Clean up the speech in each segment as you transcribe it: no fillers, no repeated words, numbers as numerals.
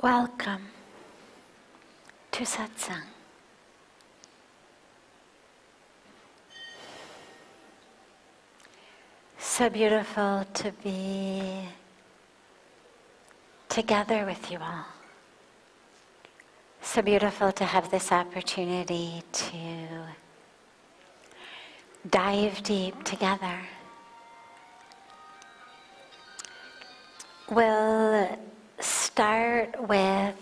Welcome to Satsang. So beautiful to be together with you all. So beautiful to have this opportunity to dive deep together. We'll start with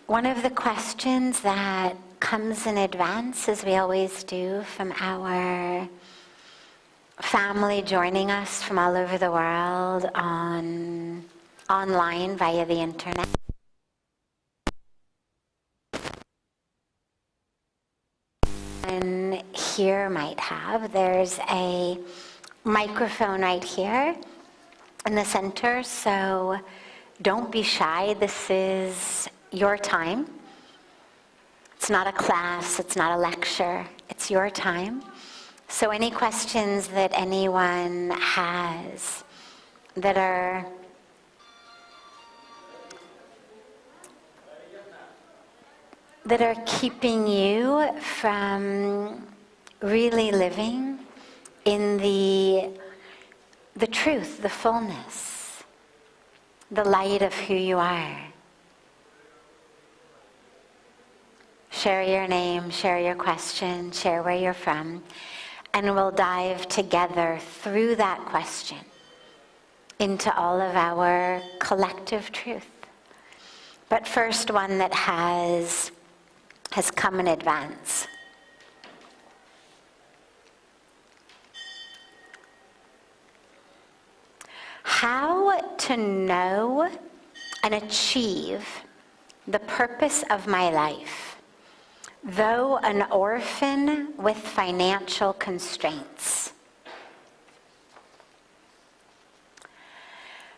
one of the questions that comes in advance, as we always do, from our family joining us from all over the world online via the internet. And here might have, there's a microphone right here in the center, so don't be shy. This is your time. It's not a class, it's not a lecture, it's your time. So any questions that anyone has that are keeping you from really living in the truth, the fullness, the light of who you are. Share your name, share your question, share where you're from, and we'll dive together through that question into all of our collective truth. But first, one that has come in advance. How to know and achieve the purpose of my life, though an orphan with financial constraints.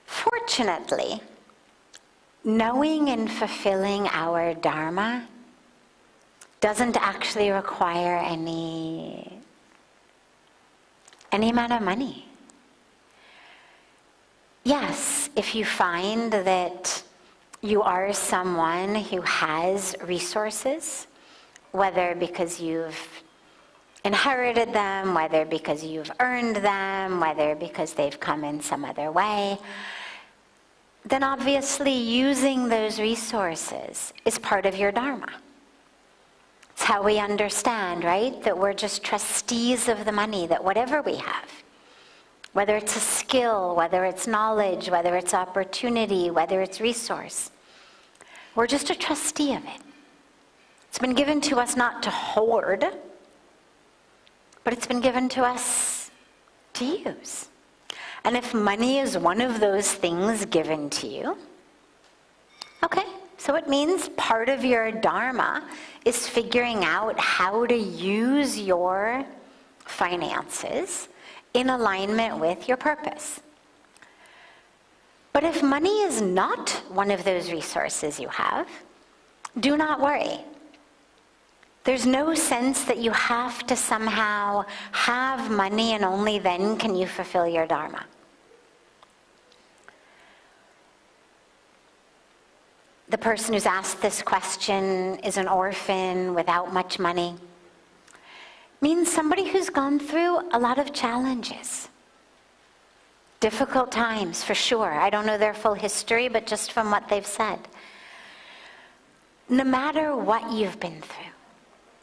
Fortunately, knowing and fulfilling our Dharma doesn't actually require any amount of money. Yes, if you find that you are someone who has resources, whether because you've inherited them, whether because you've earned them, whether because they've come in some other way, then obviously using those resources is part of your Dharma. It's how we understand, right? That we're just trustees of the money, that whatever we have, whether it's a skill, whether it's knowledge, whether it's opportunity, whether it's resource, we're just a trustee of it. It's been given to us not to hoard, but it's been given to us to use. And if money is one of those things given to you, okay, so it means part of your Dharma is figuring out how to use your finances in alignment with your purpose. But if money is not one of those resources you have, do not worry. There's no sense that you have to somehow have money and only then can you fulfill your Dharma. The person who's asked this question is an orphan without much money. Means somebody who's gone through a lot of challenges. Difficult times, for sure. I don't know their full history, but just from what they've said. No matter what you've been through,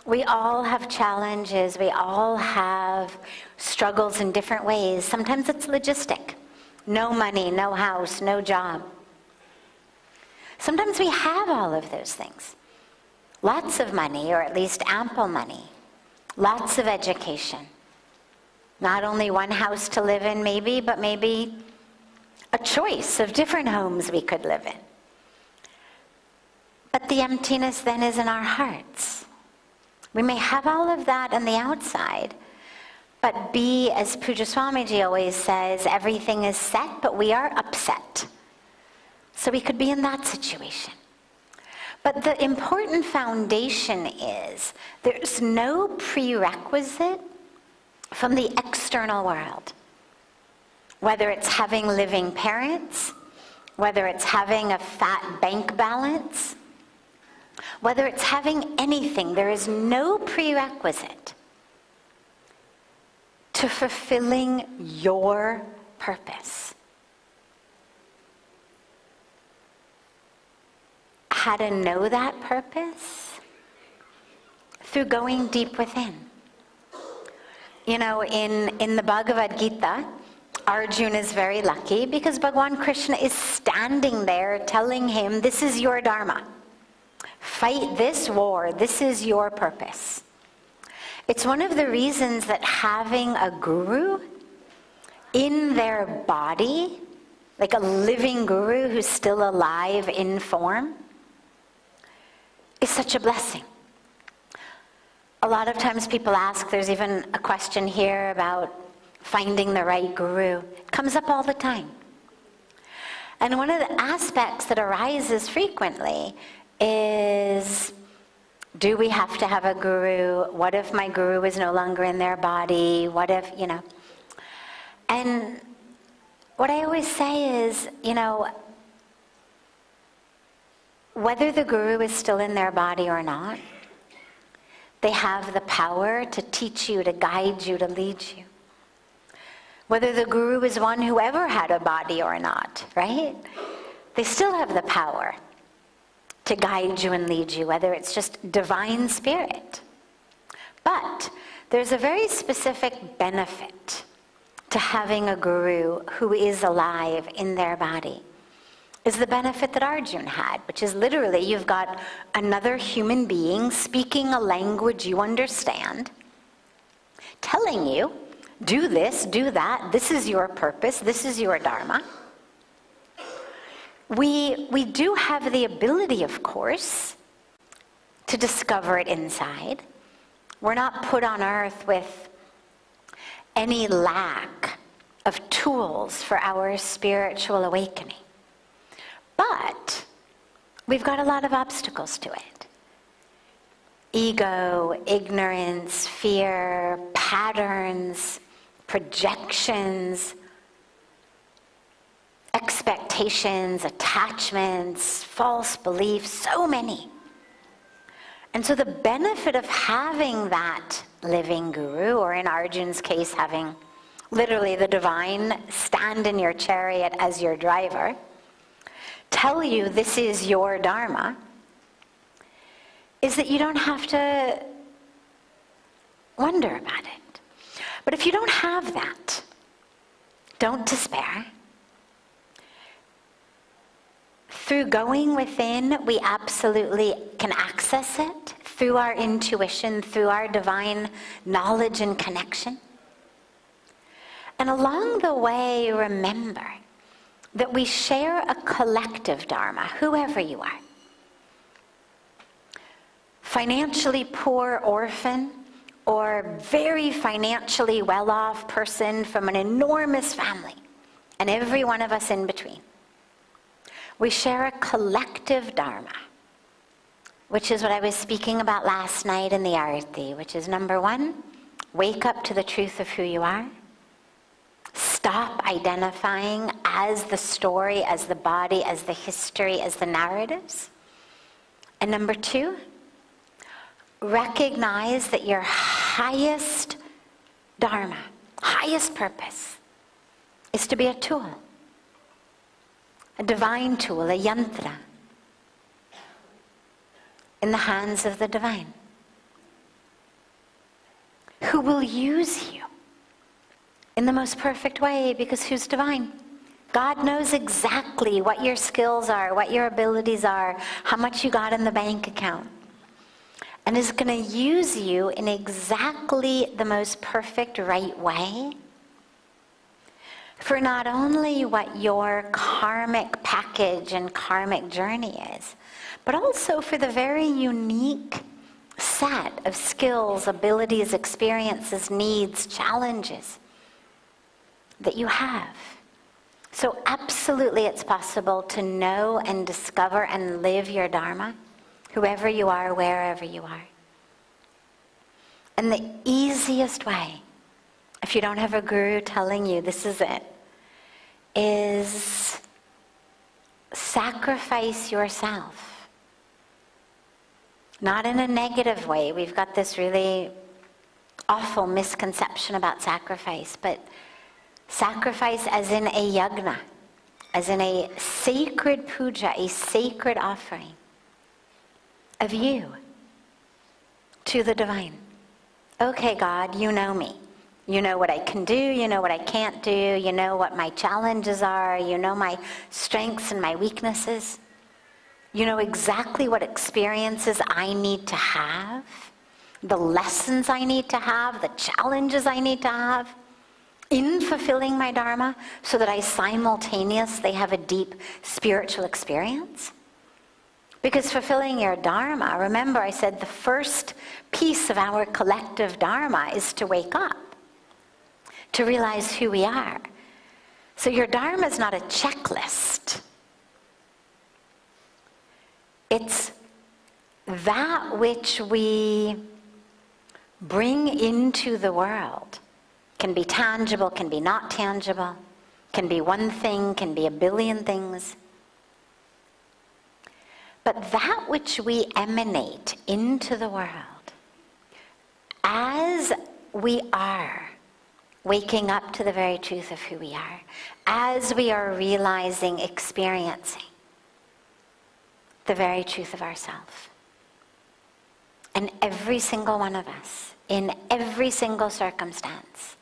we all have challenges, we all have struggles in different ways. Sometimes it's logistic. No money, no house, no job. Sometimes we have all of those things. Lots of money, or at least ample money. Lots of education. Not only one house to live in maybe, but maybe a choice of different homes we could live in. But the emptiness then is in our hearts. We may have all of that on the outside, but be, as Pujya Swamiji always says, everything is set, but we are upset. So we could be in that situation. But the important foundation is there's no prerequisite from the external world. Whether it's having living parents, whether it's having a fat bank balance, whether it's having anything, there is no prerequisite to fulfilling your purpose. How to know that purpose? Through going deep within. You know, in the Bhagavad Gita, Arjuna is very lucky because Bhagavan Krishna is standing there telling him, this is your dharma. Fight this war. This is your purpose. It's one of the reasons that having a guru in their body, like a living guru who's still alive in form, is such a blessing. A lot of times people ask, there's even a question here about finding the right guru. It comes up all the time. And one of the aspects that arises frequently is, do we have to have a guru? What if my guru is no longer in their body? What if, you know? And what I always say is, you know, whether the guru is still in their body or not, they have the power to teach you, to guide you, to lead you. Whether the guru is one who ever had a body or not, right? They still have the power to guide you and lead you, whether it's just divine spirit. But there's a very specific benefit to having a guru who is alive in their body. Is the benefit that Arjuna had, which is literally you've got another human being speaking a language you understand, telling you, do this, do that, this is your purpose, this is your dharma. We do have the ability, of course, to discover it inside. We're not put on earth with any lack of tools for our spiritual awakening. But we've got a lot of obstacles to it. Ego, ignorance, fear, patterns, projections, expectations, attachments, false beliefs, so many. And so the benefit of having that living guru, or in Arjuna's case, having literally the divine stand in your chariot as your driver, tell you this is your dharma, is that you don't have to wonder about it. But if you don't have that, don't despair. Through going within, we absolutely can access it through our intuition, through our divine knowledge and connection. And along the way, remember that we share a collective dharma, whoever you are. Financially poor orphan, or very financially well-off person from an enormous family, and every one of us in between. We share a collective dharma, which is what I was speaking about last night in the Arati, which is number one, wake up to the truth of who you are. Stop identifying as the story, as the body, as the history, as the narratives. And number two, recognize that your highest dharma, highest purpose, is to be a tool, a divine tool, a yantra, in the hands of the divine, who will use you in the most perfect way, because who's divine? God knows exactly what your skills are, what your abilities are, how much you got in the bank account, and is going to use you in exactly the most perfect right way for not only what your karmic package and karmic journey is, but also for the very unique set of skills, abilities, experiences, needs, challenges that you have. So absolutely it's possible to know and discover and live your dharma, whoever you are, wherever you are. And the easiest way, if you don't have a guru telling you this is it, is sacrifice yourself. Not in a negative way. We've got this really awful misconception about sacrifice, but sacrifice as in a yagna, as in a sacred puja, a sacred offering of you to the divine. Okay, God, you know me. You know what I can do, you know what I can't do, you know what my challenges are, you know my strengths and my weaknesses. You know exactly what experiences I need to have, the lessons I need to have, the challenges I need to have in fulfilling my dharma so that I simultaneously have a deep spiritual experience. Because fulfilling your dharma, remember I said the first piece of our collective dharma is to wake up, to realize who we are. So your dharma is not a checklist. It's that which we bring into the world. Can be tangible, can be not tangible, can be one thing, can be a billion things. But that which we emanate into the world, as we are waking up to the very truth of who we are, as we are realizing, experiencing the very truth of ourself. And every single one of us, in every single circumstance,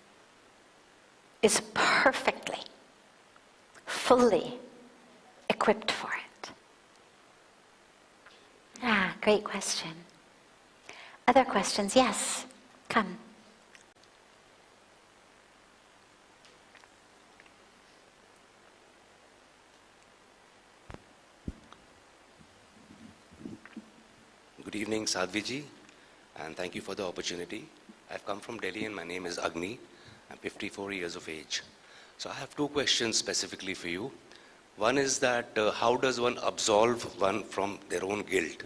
is perfectly, fully equipped for it. Ah, great question. Other questions? Yes, come. Good evening, Sadhviji, and thank you for the opportunity. I've come from Delhi and my name is Agni. I'm 54 years of age. So I have two questions specifically for you. One is that how does one absolve one from their own guilt?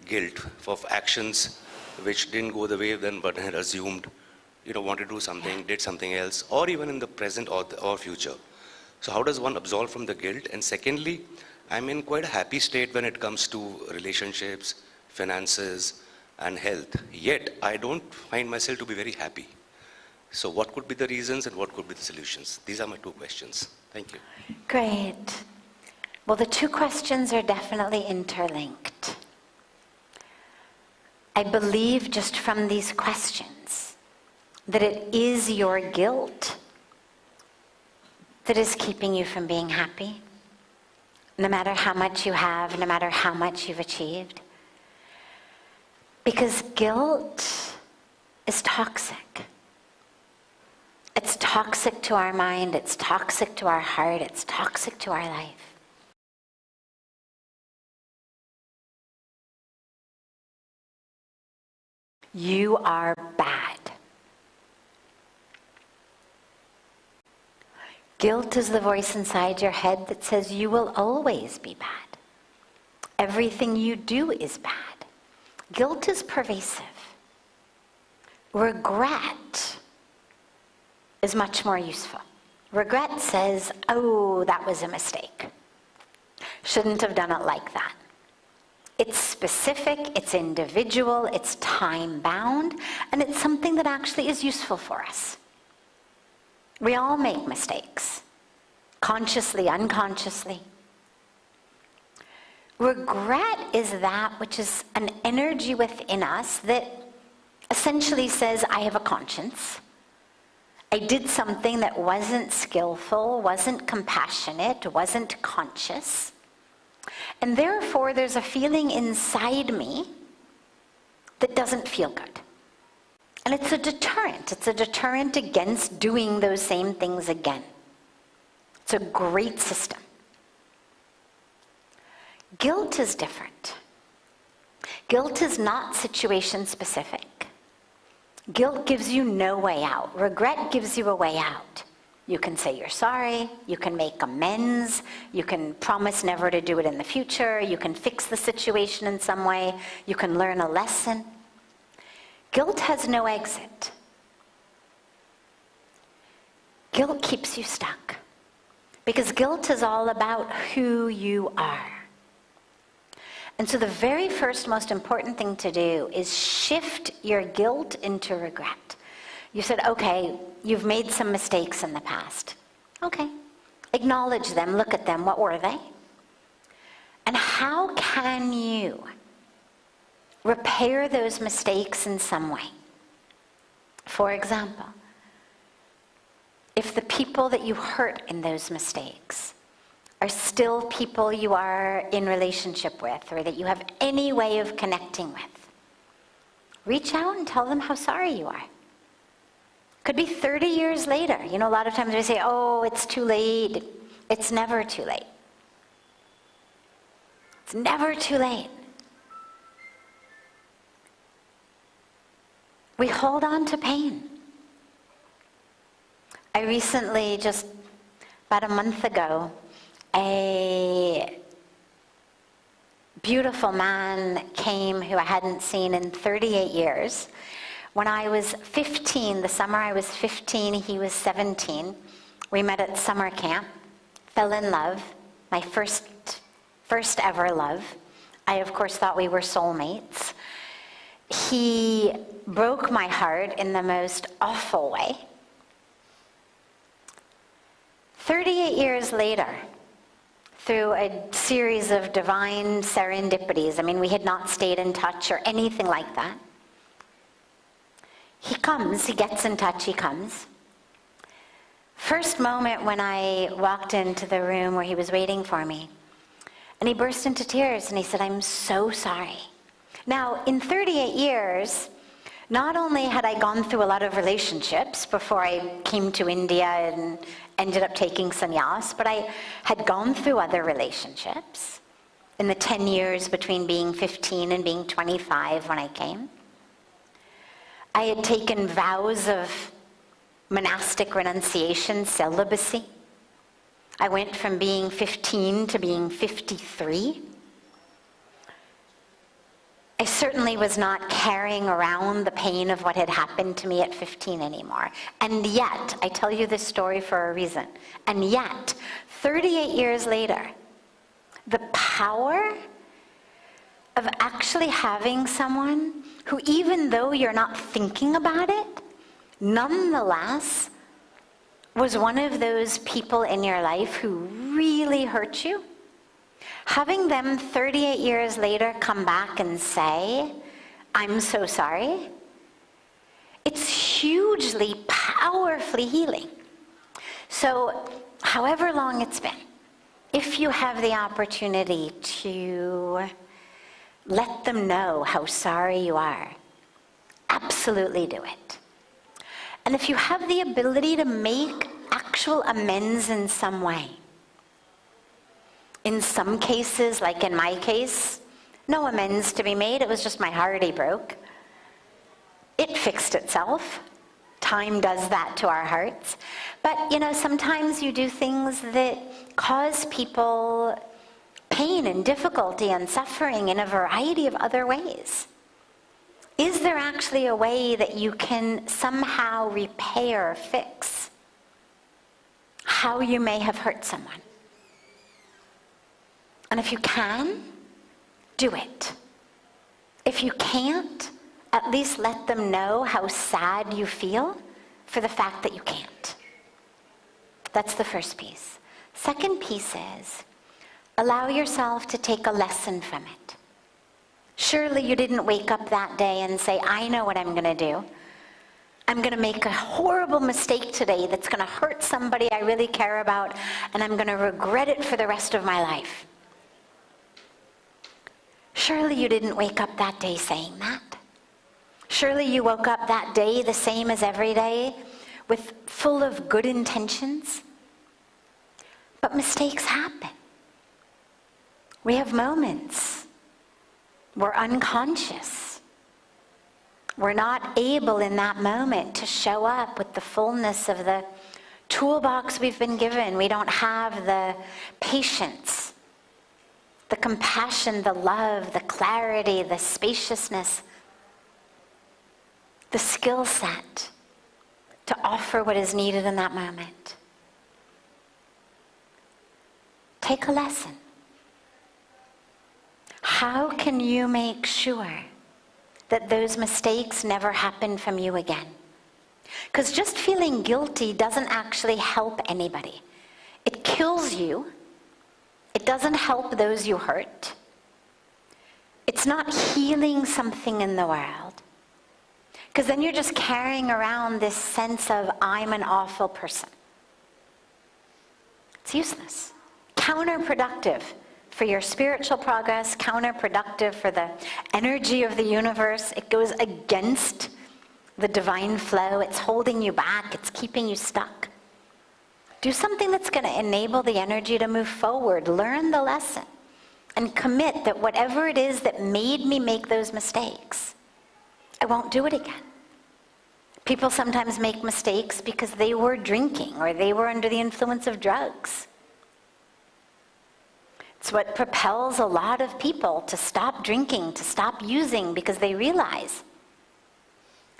Guilt for actions which didn't go the way then one had assumed, wanted to do something, did something else, or even in the present or future. So how does one absolve from the guilt? And secondly, I'm in quite a happy state when it comes to relationships, finances, and health. Yet, I don't find myself to be very happy. So what could be the reasons and what could be the solutions? These are my two questions. Thank you. Great. Well, the two questions are definitely interlinked. I believe just from these questions that it is your guilt that is keeping you from being happy, no matter how much you have, no matter how much you've achieved. Because guilt is toxic. It's toxic to our mind, it's toxic to our heart, it's toxic to our life. You are bad. Guilt is the voice inside your head that says you will always be bad. Everything you do is bad. Guilt is pervasive. Regret is much more useful. Regret says, oh, that was a mistake. Shouldn't have done it like that. It's specific, it's individual, it's time-bound, and it's something that actually is useful for us. We all make mistakes, consciously, unconsciously. Regret is that which is an energy within us that essentially says, I have a conscience. I did something that wasn't skillful, wasn't compassionate, wasn't conscious. And therefore, there's a feeling inside me that doesn't feel good. And it's a deterrent. It's a deterrent against doing those same things again. It's a great system. Guilt is different. Guilt is not situation specific. Guilt gives you no way out. Regret gives you a way out. You can say you're sorry, you can make amends, you can promise never to do it in the future, you can fix the situation in some way, you can learn a lesson. Guilt has no exit. Guilt keeps you stuck. Because guilt is all about who you are. And so the very first most important thing to do is shift your guilt into regret. You said, okay, you've made some mistakes in the past. Okay, acknowledge them, look at them, what were they? And how can you repair those mistakes in some way? For example, if the people that you hurt in those mistakes are still people you are in relationship with, or that you have any way of connecting with, reach out and tell them how sorry you are. Could be 30 years later. You know, a lot of times we say, oh, it's too late. It's never too late. It's never too late. We hold on to pain. I recently, just about a month ago, a beautiful man came who I hadn't seen in 38 years. When I was 15, the summer I was 15, he was 17. We met at summer camp, fell in love, my first ever love. I, of course, thought we were soulmates. He broke my heart in the most awful way. 38 years later, through a series of divine serendipities, I mean, we had not stayed in touch or anything like that. He comes, he gets in touch, he comes. First moment when I walked into the room where he was waiting for me, and he burst into tears and he said, I'm so sorry. Now, in 38 years, not only had I gone through a lot of relationships before I came to India and ended up taking sannyas, but I had gone through other relationships in the 10 years between being 15 and being 25 when I came. I had taken vows of monastic renunciation, celibacy. I went from being 15 to being 53. I certainly was not carrying around the pain of what had happened to me at 15 anymore. And yet, I tell you this story for a reason, and yet, 38 years later, the power of actually having someone who, even though you're not thinking about it, nonetheless was one of those people in your life who really hurt you, having them 38 years later come back and say, I'm so sorry, it's hugely, powerfully healing. So, however long it's been, if you have the opportunity to let them know how sorry you are, absolutely do it. And if you have the ability to make actual amends in some way, in some cases, like in my case, no amends to be made, it was just my heart he broke. It fixed itself. Time does that to our hearts. But, you know, sometimes you do things that cause people pain and difficulty and suffering in a variety of other ways. Is there actually a way that you can somehow repair, fix how you may have hurt someone? And if you can, do it. If you can't, at least let them know how sad you feel for the fact that you can't. That's the first piece. Second piece is, allow yourself to take a lesson from it. Surely you didn't wake up that day and say, I know what I'm going to do. I'm going to make a horrible mistake today that's going to hurt somebody I really care about, and I'm going to regret it for the rest of my life. Surely you didn't wake up that day saying that. Surely you woke up that day the same as every day, with full of good intentions. But mistakes happen. We have moments. We're unconscious. We're not able in that moment to show up with the fullness of the toolbox we've been given. We don't have the patience, the compassion, the love, the clarity, the spaciousness, the skill set to offer what is needed in that moment. take a lesson. How can you make sure that those mistakes never happen from you again? Because just feeling guilty doesn't actually help anybody. It kills you. It doesn't help those you hurt. It's not healing something in the world. Because then you're just carrying around this sense of, I'm an awful person. It's useless. Counterproductive for your spiritual progress, counterproductive for the energy of the universe. It goes against the divine flow. It's holding you back. It's keeping you stuck. Do something that's going to enable the energy to move forward. Learn the lesson and commit that whatever it is that made me make those mistakes, I won't do it again. People sometimes make mistakes because they were drinking or they were under the influence of drugs. It's what propels a lot of people to stop drinking, to stop using, because they realize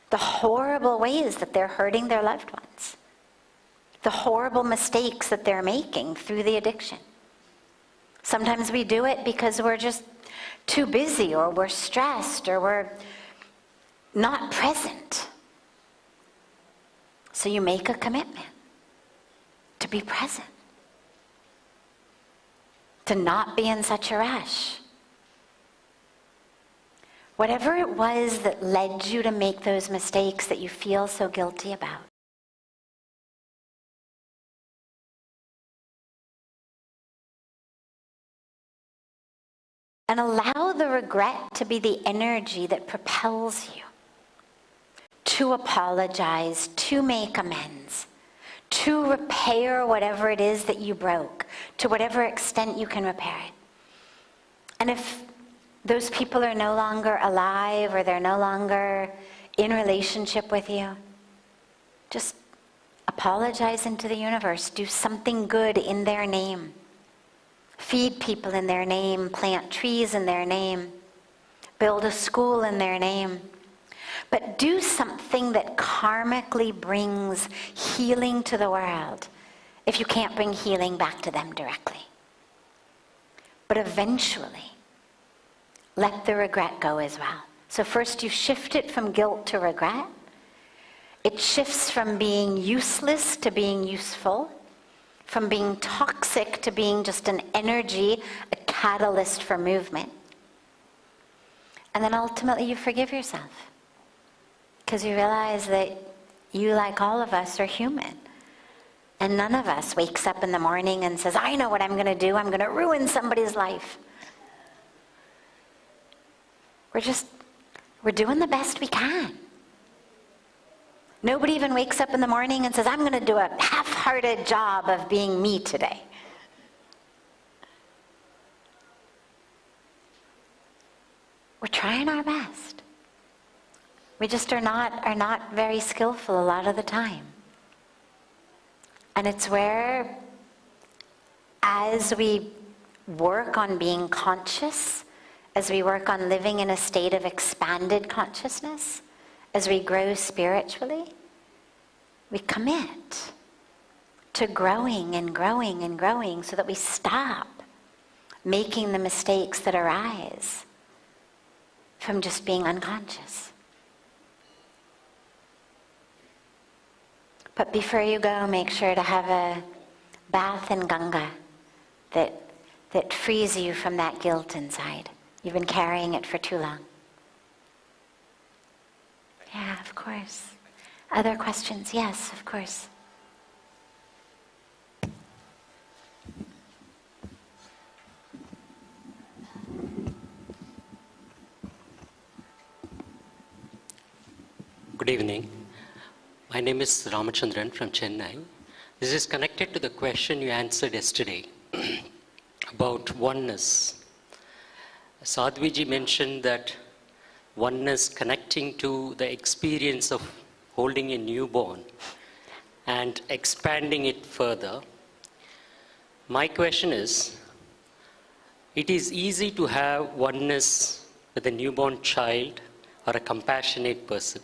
the horrible ways that they're hurting their loved ones, the horrible mistakes that they're making through the addiction. Sometimes we do it because we're just too busy, or we're stressed, or we're not present. So you make a commitment to be present, to not be in such a rush. Whatever it was that led you to make those mistakes that you feel so guilty about, and allow the regret to be the energy that propels you to apologize, to make amends, to repair whatever it is that you broke, to whatever extent you can repair it. And if those people are no longer alive, or they're no longer in relationship with you, just apologize into the universe. Do something good in their name. Feed people in their name, plant trees in their name, build a school in their name. But do something that karmically brings healing to the world, if you can't bring healing back to them directly. But eventually, let the regret go as well. So first you shift it from guilt to regret. It shifts from being useless to being useful, from being toxic to being just an energy, a catalyst for movement. And then ultimately you forgive yourself, because you realize that you, like all of us, are human. And none of us wakes up in the morning and says, I know what I'm going to do. I'm going to ruin somebody's life. We're doing the best we can. Nobody even wakes up in the morning and says, I'm going to do a half-hearted job of being me today. We're trying our best. We just are not very skillful a lot of the time. And it's where, as we work on being conscious, as we work on living in a state of expanded consciousness, as we grow spiritually, we commit to growing and growing and growing, so that we stop making the mistakes that arise from just being unconscious. But before you go, make sure to have a bath in Ganga that frees you from that guilt inside. You've been carrying it for too long. Yeah, of course. Other questions? Yes, of course. Good evening. My name is Ramachandran from Chennai. This is connected to the question you answered yesterday about oneness. Sadhviji mentioned that oneness connecting to the experience of holding a newborn and expanding it further. My question is, it is easy to have oneness with a newborn child or a compassionate person.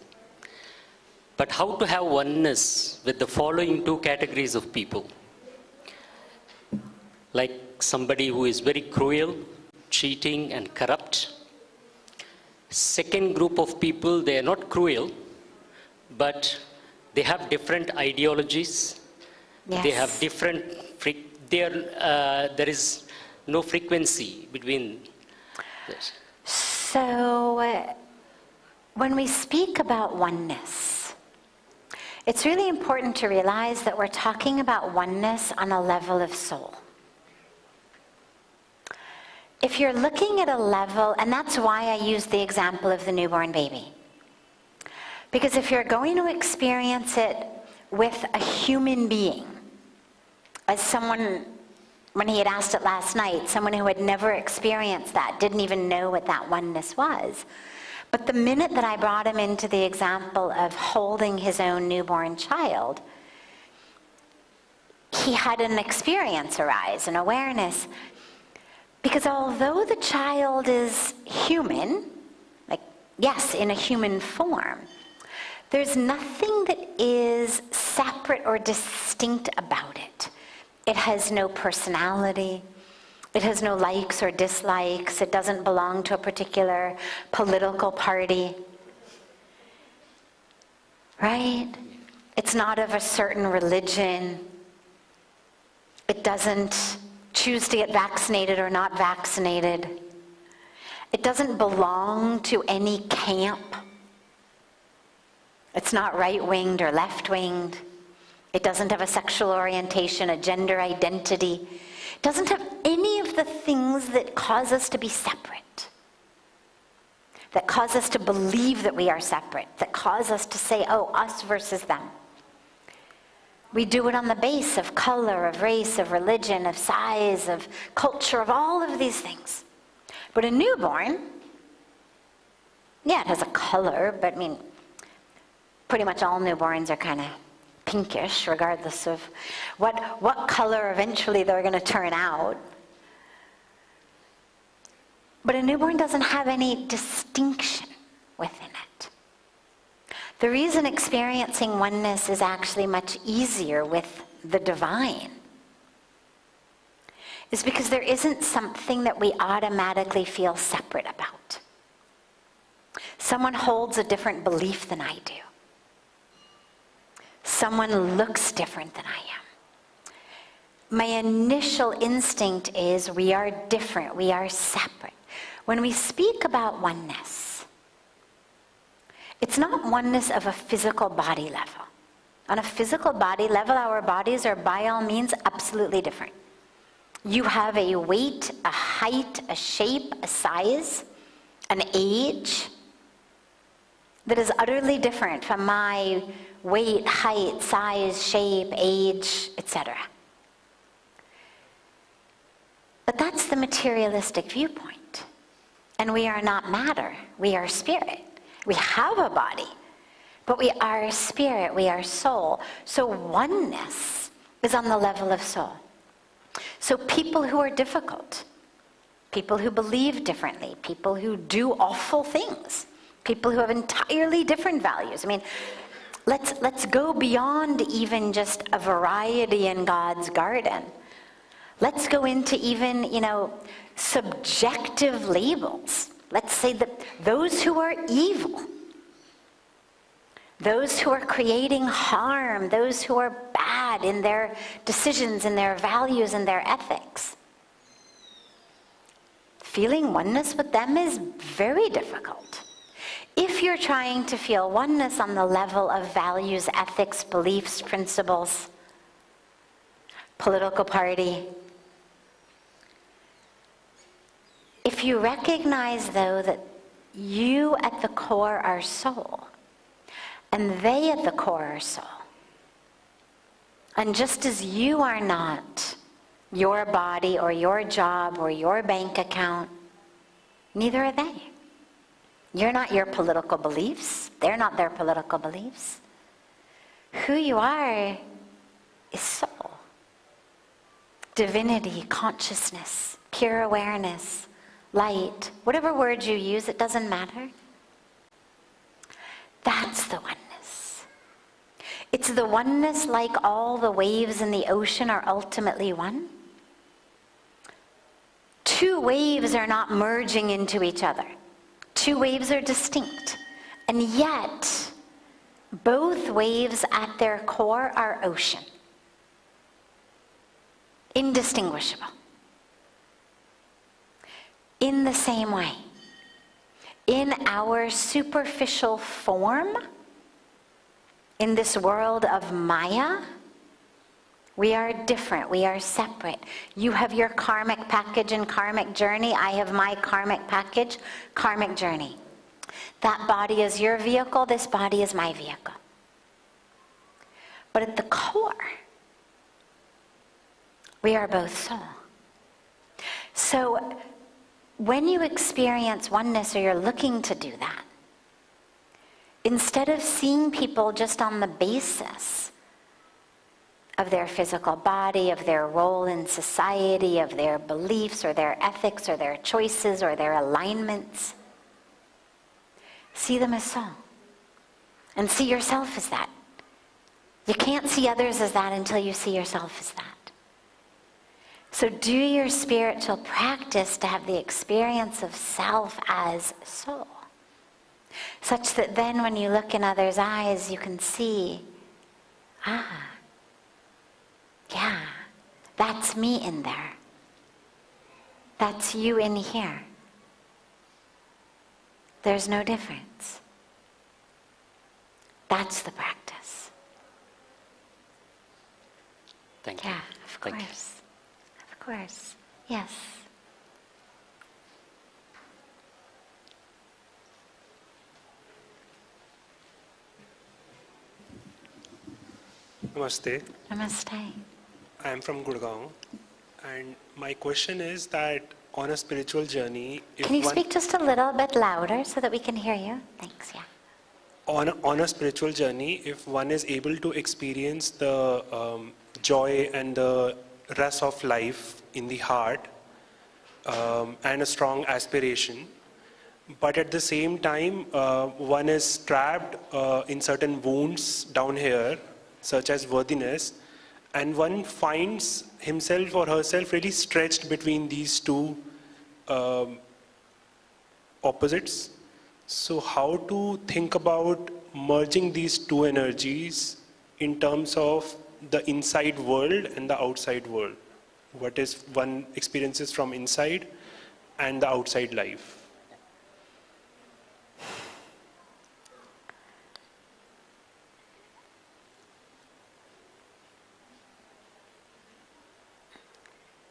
But how to have oneness with the following two categories of people? like somebody who is very cruel, cheating, and corrupt. Second group of people, they are not cruel, but they have different ideologies. Yes. They have different, there is no frequency between this. So, when we speak about oneness, it's really important to realize that we're talking about oneness on a level of soul. If you're looking at a level, and that's why I use the example of the newborn baby. Because if you're going to experience it with a human being, as someone, when he had asked it last night, someone who had never experienced that, didn't even know what that oneness was. But the minute that I brought him into the example of holding his own newborn child, he had an experience arise, an awareness. Because although the child is human, like, yes, in a human form, there's nothing that is separate or distinct about it. It has no personality. It has no likes or dislikes. It doesn't belong to a particular political party. Right? It's not of a certain religion. It doesn't choose to get vaccinated or not vaccinated. It doesn't belong to any camp. It's not right-winged or left-winged. It doesn't have a sexual orientation, a gender identity. It doesn't have any of the things that cause us to be separate, that cause us to believe that we are separate, that cause us to say, oh, us versus them. We do it on the base of color, of race, of religion, of size, of culture, of all of these things. But a newborn, yeah, it has a color, but I mean, pretty much all newborns are kind of pinkish, regardless of what color eventually they're going to turn out. But a newborn doesn't have any distinction within it. The reason experiencing oneness is actually much easier with the divine is because there isn't something that we automatically feel separate about. Someone holds a different belief than I do. Someone looks different than I am. My initial instinct is we are different, we are separate. When we speak about oneness, it's not oneness of a physical body level. On a physical body level, our bodies are by all means absolutely different. You have a weight, a height, a shape, a size, an age that is utterly different from my weight, height, size, shape, age, etc. But that's the materialistic viewpoint. And we are not matter, we are spirit. We have a body, but we are spirit, we are soul. So oneness is on the level of soul. So people who are difficult, people who believe differently, people who do awful things, people who have entirely different values. I mean, let's go beyond even just a variety in God's garden. Let's go into even, subjective labels. Let's say that those who are evil, those who are creating harm, those who are bad in their decisions, in their values, in their ethics, feeling oneness with them is very difficult. If you're trying to feel oneness on the level of values, ethics, beliefs, principles, political party, if you recognize, though, that you at the core are soul, and they at the core are soul, and just as you are not your body or your job or your bank account, neither are they. You're not your political beliefs. They're not their political beliefs. Who you are is soul. Divinity, consciousness, pure awareness, light, whatever word you use, it doesn't matter. That's the oneness. It's the oneness like all the waves in the ocean are ultimately one. Two waves are not merging into each other. Two waves are distinct. And yet, both waves at their core are ocean. Indistinguishable. In the same way, in our superficial form, in this world of Maya, we are different, we are separate. You have your karmic package and karmic journey, I have my karmic package, karmic journey. That body is your vehicle, this body is my vehicle. But at the core, we are both soul. So when you experience oneness, or you're looking to do that, instead of seeing people just on the basis of their physical body, of their role in society, of their beliefs or their ethics or their choices or their alignments, see them as soul. And see yourself as that. You can't see others as that until you see yourself as that. So do your spiritual practice to have the experience of self as soul, such that then when you look in others' eyes, you can see, yeah, that's me in there. That's you in here. There's no difference. That's the practice. Thank you. Yeah, of course. Of course. Yes. Namaste. Namaste. I am from Gurgaon, and my question is that on a spiritual journey, if Can you one, speak just a little bit louder so that we can hear you? Thanks, yeah. on a spiritual journey, if one is able to experience the joy and the rest of life in the heart, and a strong aspiration, but at the same time, one is trapped in certain wounds down here, such as worthiness, and one finds himself or herself really stretched between these two opposites. So how to think about merging these two energies in terms of the inside world and the outside world? What is one experiences from inside and the outside life?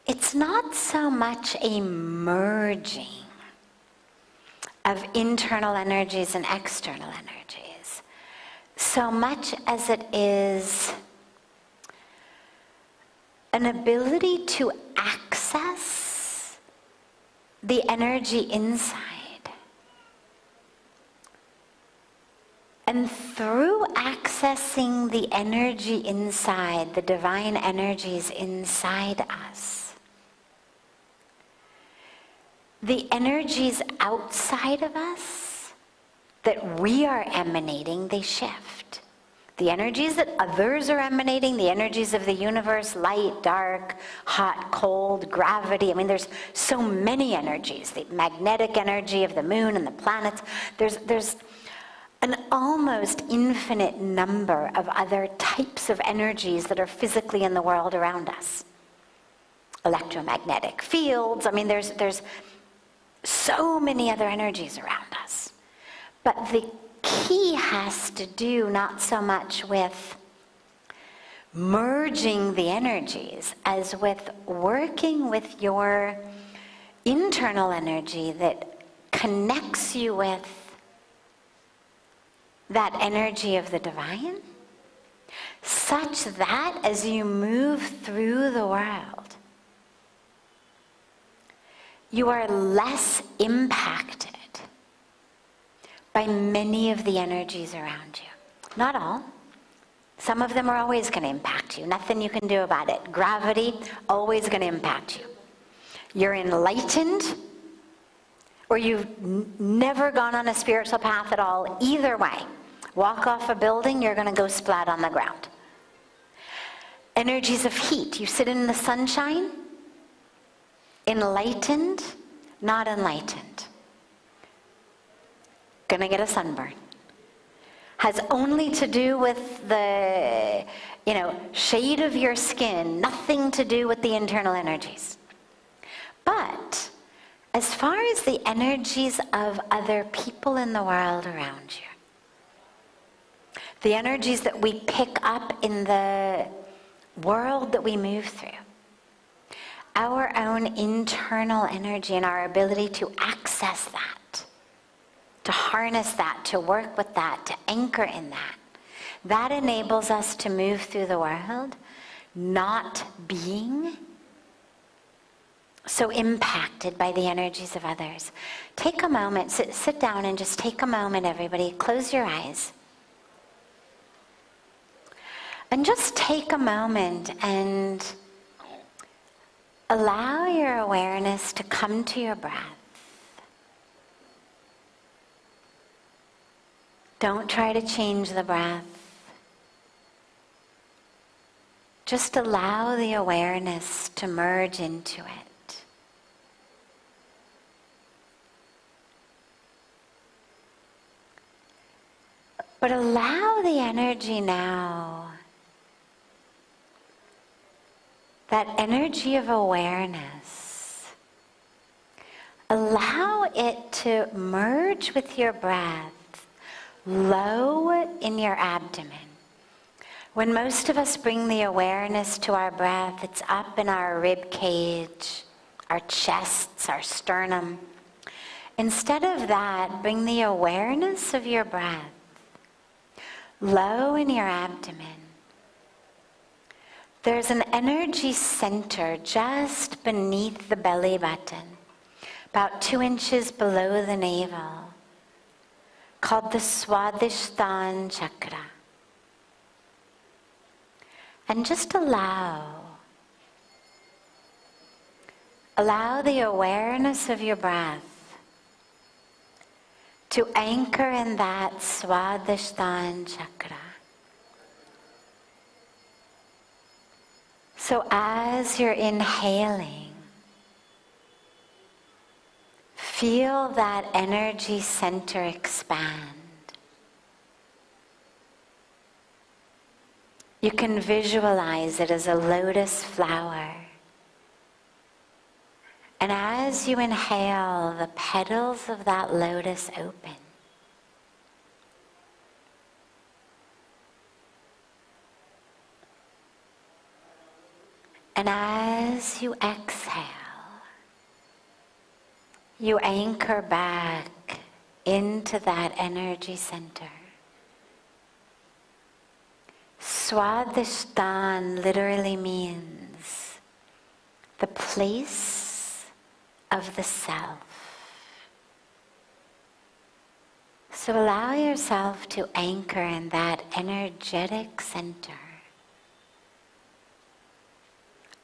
It's not so much a merging of internal energies and external energies, so much as it is an ability to access the energy inside. And through accessing the energy inside, the divine energies inside us, the energies outside of us that we are emanating, they shift. The energies that others are emanating, the energies of the universe, light, dark, hot, cold, gravity. I mean, there's so many energies. The magnetic energy of the moon and the planets. There's an almost infinite number of other types of energies that are physically in the world around us. Electromagnetic fields. I mean, there's so many other energies around us. But the key has to do not so much with merging the energies as with working with your internal energy that connects you with that energy of the divine, such that as you move through the world, you are less impacted by many of the energies around you. Not all. Some of them are always going to impact you. Nothing you can do about it. Gravity, always going to impact you. You're enlightened, or you've never gone on a spiritual path at all. Either way, walk off a building, you're going to go splat on the ground. Energies of heat. You sit in the sunshine, enlightened, not enlightened. Gonna get a sunburn. Has only to do with the, shade of your skin, nothing to do with the internal energies. But as far as the energies of other people in the world around you, the energies that we pick up in the world that we move through, our own internal energy and our ability to access that, to harness that, to work with that, to anchor in that, that enables us to move through the world not being so impacted by the energies of others. Take a moment, sit down and just take a moment, everybody. Close your eyes. And just take a moment and allow your awareness to come to your breath. Don't try to change the breath. Just allow the awareness to merge into it. But allow the energy now, that energy of awareness, allow it to merge with your breath low in your abdomen. When most of us bring the awareness to our breath, it's up in our rib cage, our chests, our sternum. Instead of that, bring the awareness of your breath low in your abdomen. There's an energy center just beneath the belly button, about 2 inches below the navel, called the Swadhisthana chakra. And just allow the awareness of your breath to anchor in that Swadhisthana chakra. So as you're inhaling, feel that energy center expand. You can visualize it as a lotus flower. And as you inhale, the petals of that lotus open. And as you exhale, you anchor back into that energy center. Swadhisthana literally means the place of the self. So allow yourself to anchor in that energetic center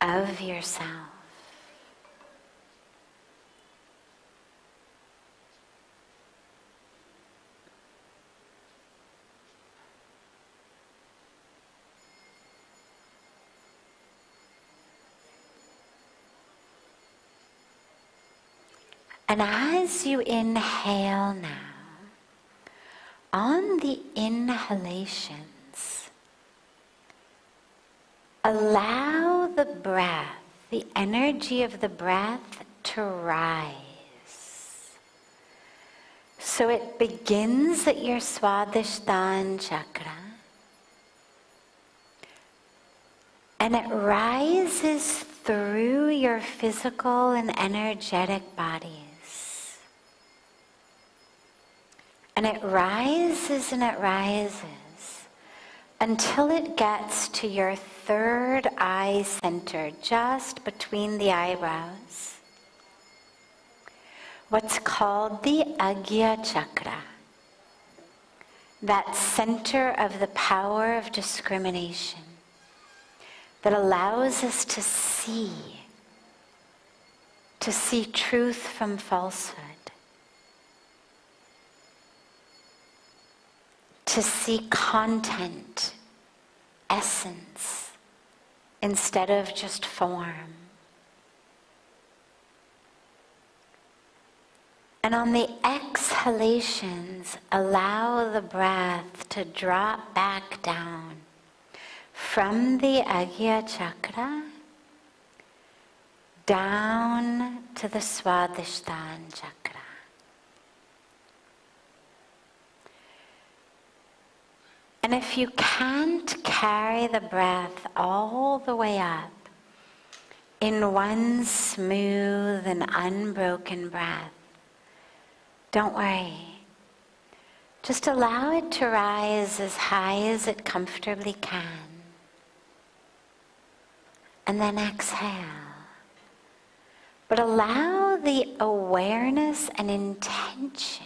of yourself. And as you inhale now, on the inhalations, allow the breath, the energy of the breath to rise. So it begins at your Swadhisthana chakra, and it rises through your physical and energetic bodies. And it rises and it rises until it gets to your third eye center, just between the eyebrows. What's called the Agya chakra, that center of the power of discrimination that allows us to see truth from falsehood, to see content, essence, instead of just form. And on the exhalations, allow the breath to drop back down from the Agya chakra down to the Swadhisthana chakra. And if you can't carry the breath all the way up in one smooth and unbroken breath, don't worry. Just allow it to rise as high as it comfortably can. And then exhale. But allow the awareness and intention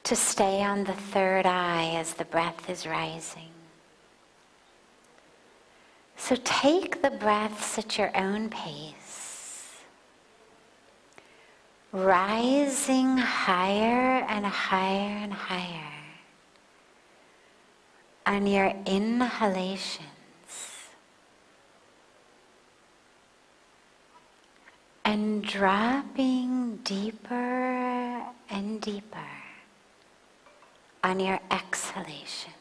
to stay on the third eye as the breath is rising. So take the breaths at your own pace, rising higher and higher and higher on your inhalations, and dropping deeper and deeper on your exhalations.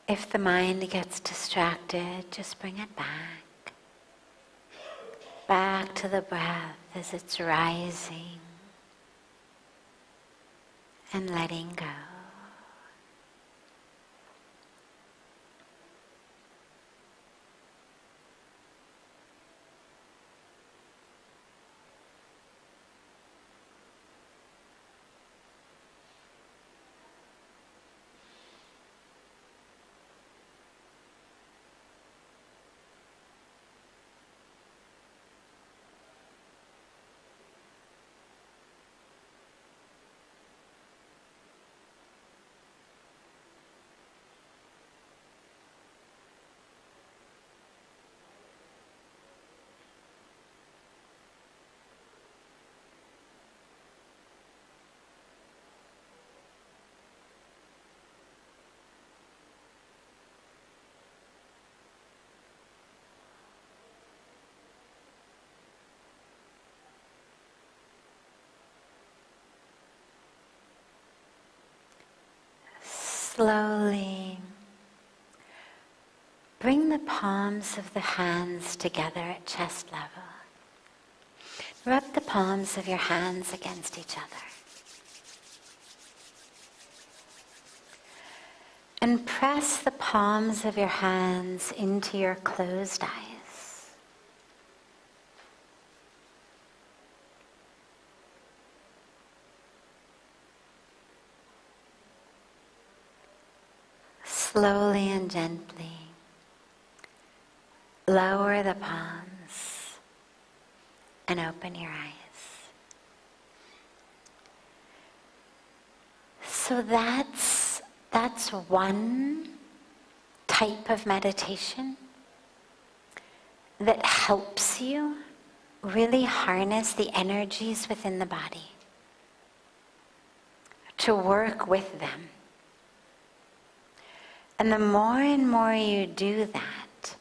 If the mind gets distracted, just bring it back. Back to the breath as it's rising and letting go. Slowly bring the palms of the hands together at chest level. Rub the palms of your hands against each other. And press the palms of your hands into your closed eyes. Slowly and gently lower the palms and open your eyes. So that's one type of meditation that helps you really harness the energies within the body, to work with them. And the more and more you do that,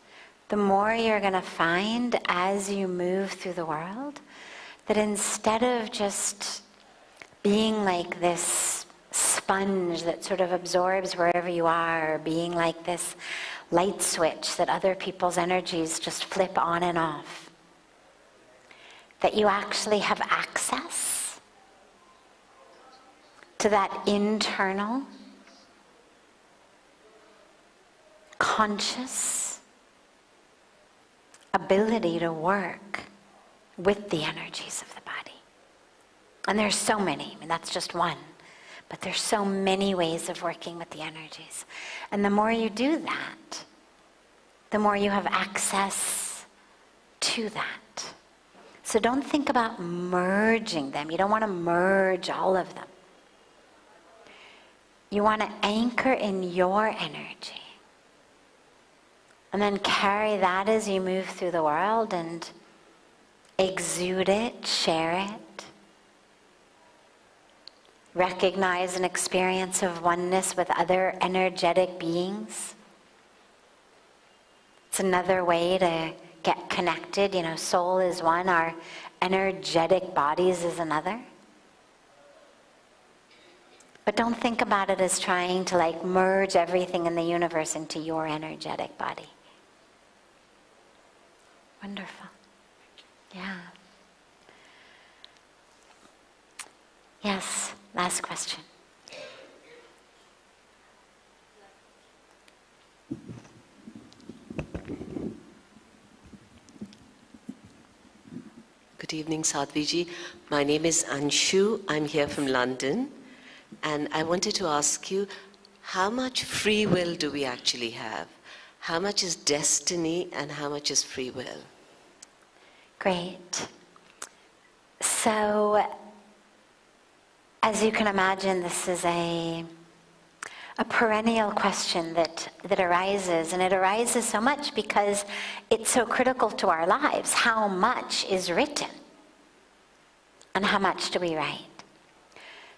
the more you're going to find as you move through the world that instead of just being like this sponge that sort of absorbs wherever you are, or being like this light switch that other people's energies just flip on and off, that you actually have access to that internal conscious ability to work with the energies of the body. And there's so many. I mean, that's just one. But there's so many ways of working with the energies. And the more you do that, the more you have access to that. So don't think about merging them. You don't want to merge all of them. You want to anchor in your energy. And then carry that as you move through the world and exude it, share it. Recognize an experience of oneness with other energetic beings. It's another way to get connected. Soul is one, our energetic bodies is another. But don't think about it as trying to merge everything in the universe into your energetic body. Wonderful. Yeah. Yes, last question. Good evening, Sadhviji. My name is Anshu. I'm here from London. And I wanted to ask you, how much free will do we actually have? How much is destiny and how much is free will? Great. So, as you can imagine, this is a perennial question that arises, and it arises so much because it's so critical to our lives. How much is written? And how much do we write?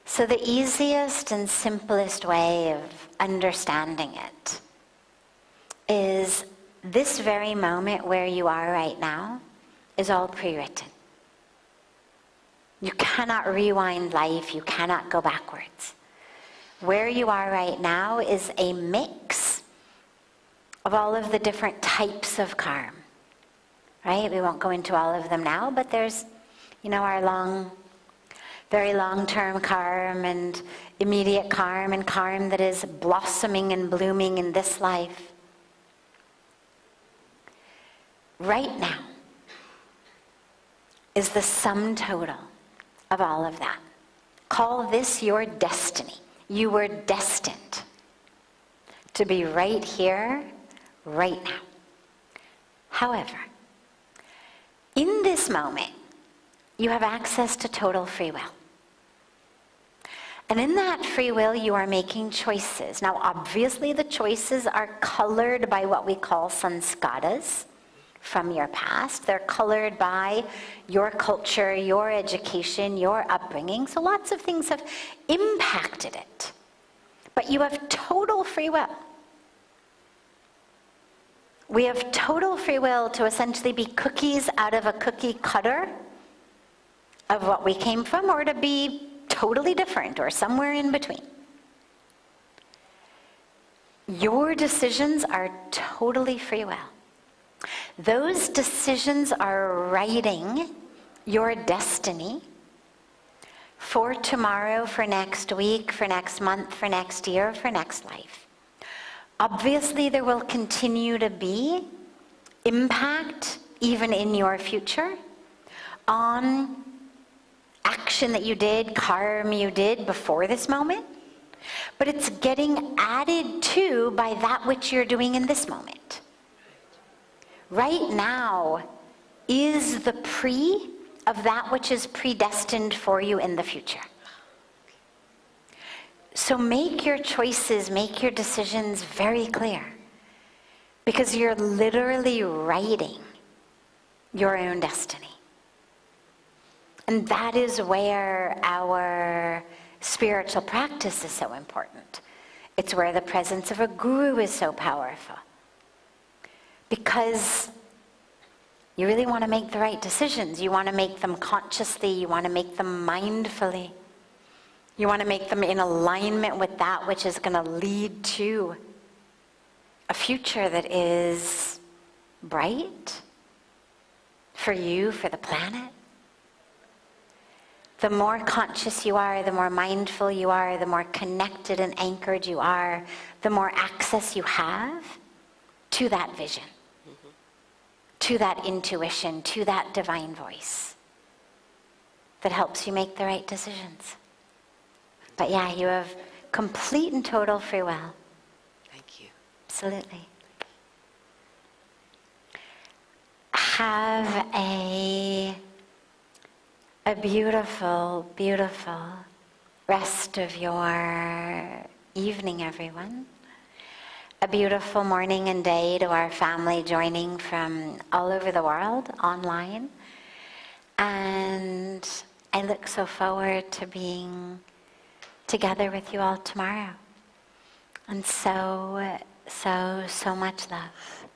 So the easiest and simplest way of understanding it is this very moment where you are right now is all pre-written. You cannot rewind life, you cannot go backwards. Where you are right now is a mix of all of the different types of karma, right? We won't go into all of them now, but there's, our very long-term karma and immediate karma and karma that is blossoming and blooming in this life. Right now is the sum total of all of that. Call this your destiny. You were destined to be right here, right now. However, in this moment, you have access to total free will. And in that free will, you are making choices. Now, obviously, the choices are colored by what we call sanskaras from your past. They're colored by your culture, your education, your upbringing. So lots of things have impacted it. But you have total free will. We have total free will to essentially be cookies out of a cookie cutter of what we came from, or to be totally different, or somewhere in between. Your decisions are totally free will. Those decisions are writing your destiny for tomorrow, for next week, for next month, for next year, for next life. Obviously, there will continue to be impact, even in your future, on action that you did, karma you did before this moment, but it's getting added to by that which you're doing in this moment. Right now is the pre of that which is predestined for you in the future. So make your choices, make your decisions very clear, because you're literally writing your own destiny. And that is where our spiritual practice is so important. It's where the presence of a guru is so powerful. Because you really want to make the right decisions. You want to make them consciously. You want to make them mindfully. You want to make them in alignment with that which is going to lead to a future that is bright for you, for the planet. The more conscious you are, the more mindful you are, the more connected and anchored you are, the more access you have to that vision, to that intuition, to that divine voice that helps you make the right decisions. But yeah, you have complete and total free will. Thank you. Absolutely. Have a beautiful, beautiful rest of your evening, everyone. A beautiful morning and day to our family joining from all over the world online. And I look so forward to being together with you all tomorrow. And so much love.